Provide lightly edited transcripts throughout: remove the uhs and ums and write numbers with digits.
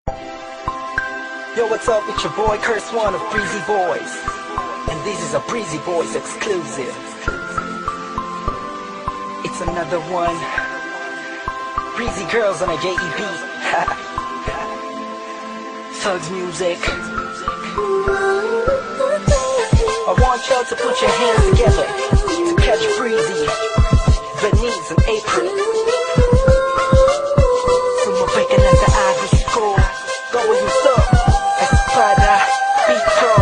Yo, what's up? It's your boy Curse One of Breezy Boys, and this is a Breezy Boys exclusive. It's another one. Breezy Girls on a JEB. Thugs music. I want y'all to put your hands together to catch Breezy, Venice, and April. Sumabay ka na sa agos ko. Going up, Espada, Beatro,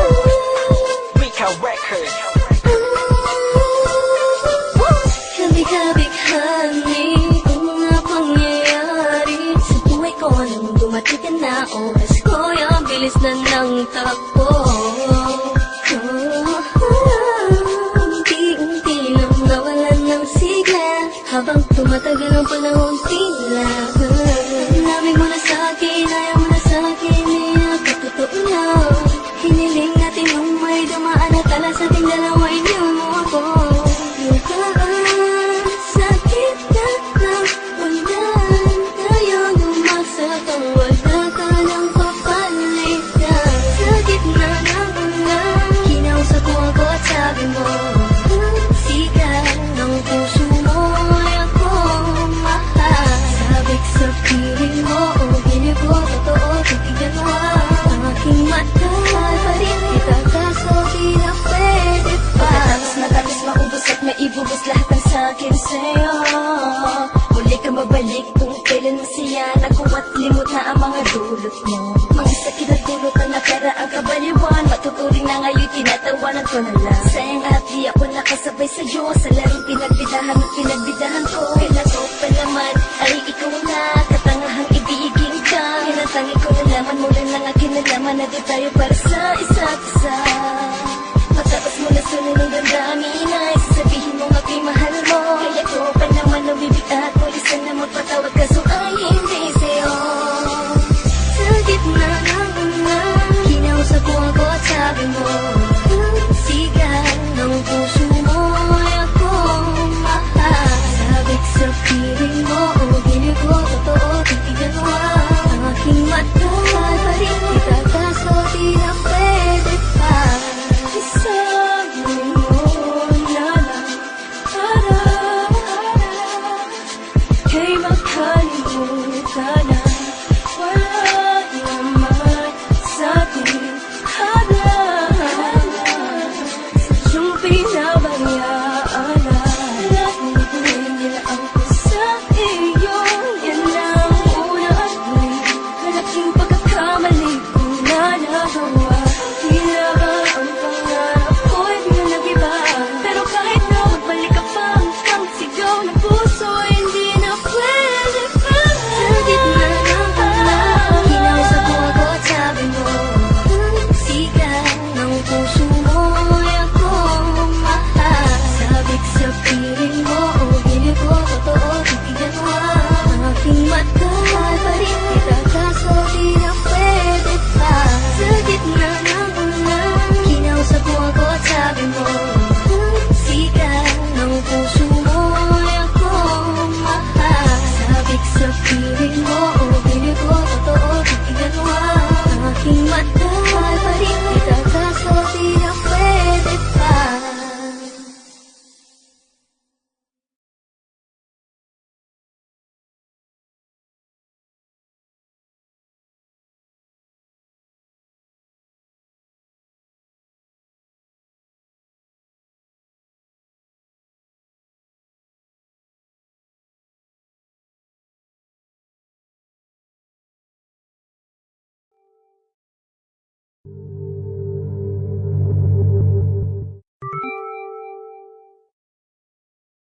Rika Records. Kabig-kabighani ang mga pangyayari sa buhay ko nang dumating ka na. Oras ko yung bilis na ng takbo. Unti-unti nang nawalan ng sigla habang tumatagal ang panahon tila. Namin mo na sa'kin, ayaw mo na sa'kin, nakatotoo na. Hiniling natin nung may dumaan na tala sa ating dalawa, iniwan mo ako. Lukaan sa gitna ng ulan, tayo lumagsat ang wala ka ng papalitan. Sa gitna ng ulan, kinausap mo ako at sabi mo, sigaw ng puso mo ay ako mahal. Sabik sa piling mo, o hinig ko, totoo, titignan mo ang aking mata. Mahal pa rin kita, kaso di na pwede pa. Matapos maubos at maibubos lahat ng sakin sa'yo. Muli ka mabalik kung kailan masaya na ko at limot na ang mga dulot mo. Mga sakit at dulot na nakaraang kabaliwan, matuturing na ngayon tinatawanan ko na lang. Sayang at di ako nakasabay sa'yo sa larong pinagbidahan at pinagbidahan ko. Kailan ko pa naman ay ikaw na katangahang ibigin ka. Kailan tangi ko nalaman mo lang ang aking nalaman na di tayo para sa isa.